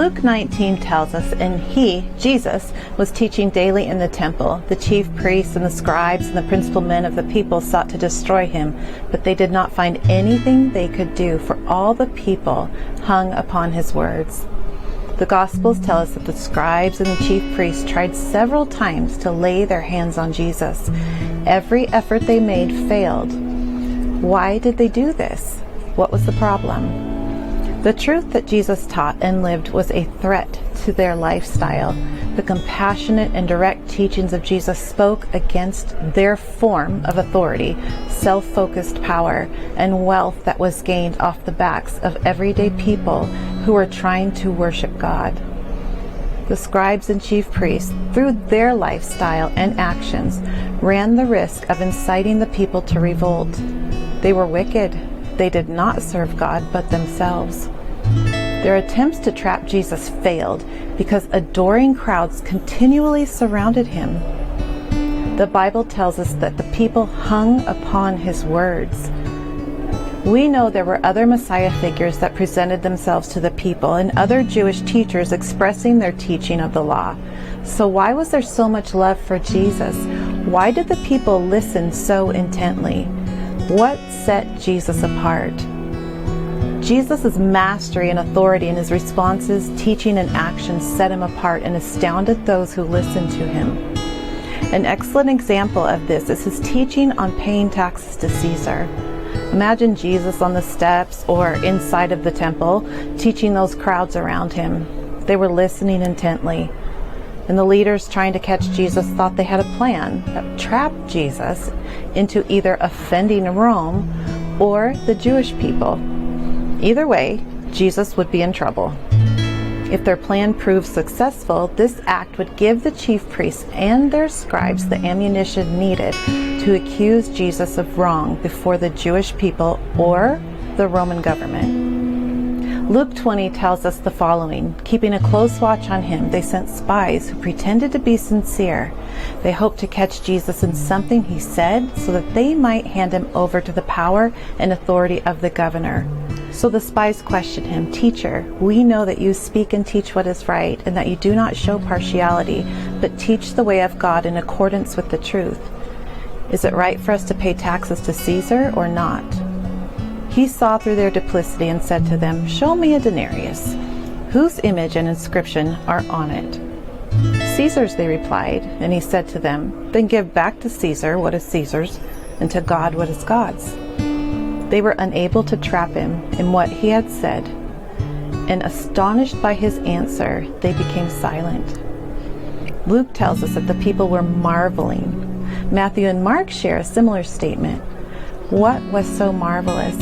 Luke 19 tells us, and he, Jesus, was teaching daily in the temple. The chief priests and the scribes and the principal men of the people sought to destroy him, but they did not find anything they could do, for all the people hung upon his words. The Gospels tell us that the scribes and the chief priests tried several times to lay their hands on Jesus. Every effort they made failed. Why did they do this? What was the problem? The truth that Jesus taught and lived was a threat to their lifestyle. The compassionate and direct teachings of Jesus spoke against their form of authority, self-focused power, and wealth that was gained off the backs of everyday people who were trying to worship God. The scribes and chief priests, through their lifestyle and actions, ran the risk of inciting the people to revolt. They were wicked. They did not serve God but themselves. Their attempts to trap Jesus failed because adoring crowds continually surrounded him. The Bible tells us that the people hung upon his words. We know there were other Messiah figures that presented themselves to the people and other Jewish teachers expressing their teaching of the law. So why was there so much love for Jesus? Why did the people listen so intently? What set Jesus apart? Jesus' mastery and authority in his responses, teaching, and actions set him apart and astounded those who listened to him. An excellent example of this is his teaching on paying taxes to Caesar. Imagine Jesus on the steps or inside of the temple, teaching those crowds around him. They were listening intently. And the leaders trying to catch Jesus thought they had a plan that would trap Jesus into either offending Rome or the Jewish people. Either way, Jesus would be in trouble. If their plan proved successful, this act would give the chief priests and their scribes the ammunition needed to accuse Jesus of wrong before the Jewish people or the Roman government. Luke 20 tells us the following: keeping a close watch on him, they sent spies who pretended to be sincere. They hoped to catch Jesus in something he said so that they might hand him over to the power and authority of the governor. So the spies questioned him, "Teacher, we know that you speak and teach what is right, and that you do not show partiality, but teach the way of God in accordance with the truth. Is it right for us to pay taxes to Caesar or not?" He saw through their duplicity and said to them, "Show me a denarius. Whose image and inscription are on it?" "Caesar's," they replied. And he said to them, "Then give back to Caesar what is Caesar's, and to God what is God's." They were unable to trap him in what he had said, and astonished by his answer, they became silent. Luke tells us that the people were marveling. Matthew and Mark share a similar statement. What was so marvelous?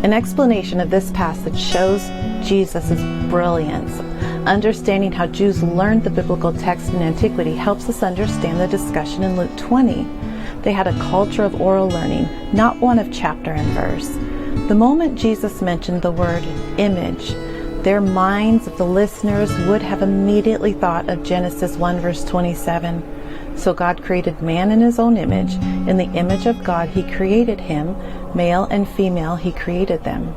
An explanation of this passage shows Jesus' brilliance. Understanding how Jews learned the biblical text in antiquity helps us understand the discussion in Luke 20. They had a culture of oral learning, not one of chapter and verse. The moment Jesus mentioned the word image, their minds of the listeners would have immediately thought of Genesis 1 verse 27. So God created man in his own image. In the image of God he created him, male and female he created them.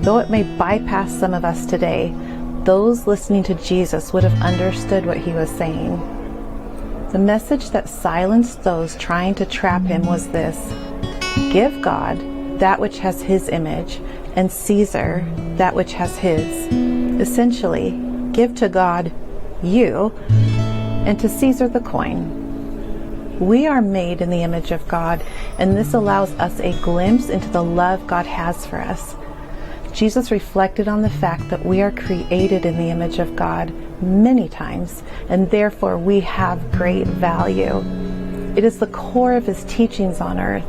Though it may bypass some of us today, those listening to Jesus would have understood what he was saying. The message that silenced those trying to trap him was this: give God that which has his image, and Caesar that which has his. Essentially, give to God you, and to Caesar the coin. We are made in the image of God, and this allows us a glimpse into the love God has for us. Jesus reflected on the fact that we are created in the image of God many times, and therefore we have great value. It is the core of his teachings on earth.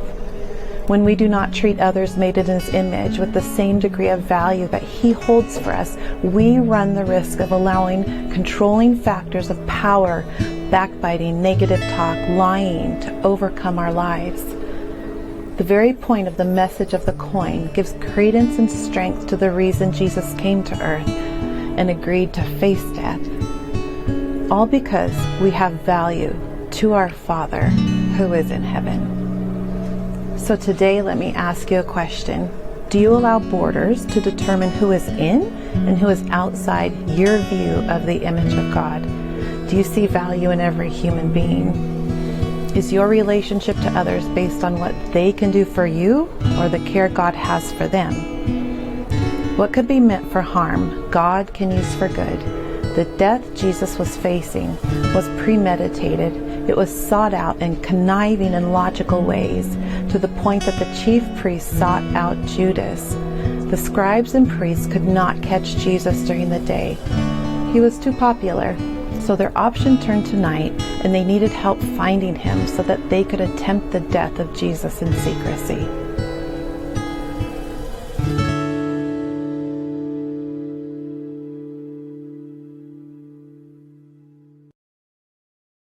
When we do not treat others made in his image with the same degree of value that he holds for us, we run the risk of allowing controlling factors of power, backbiting, negative talk, lying to overcome our lives. The very point of the message of the coin gives credence and strength to the reason Jesus came to earth and agreed to face death. All because we have value to our Father who is in heaven. So today, let me ask you a question. Do you allow borders to determine who is in and who is outside your view of the image of God? Do you see value in every human being? Is your relationship to others based on what they can do for you or the care God has for them? What could be meant for harm, God can use for good. The death Jesus was facing was premeditated. It was sought out in conniving and logical ways, to the point that the chief priests sought out Judas. The scribes and priests could not catch Jesus during the day. He was too popular, so their option turned to night, and they needed help finding him so that they could attempt the death of Jesus in secrecy.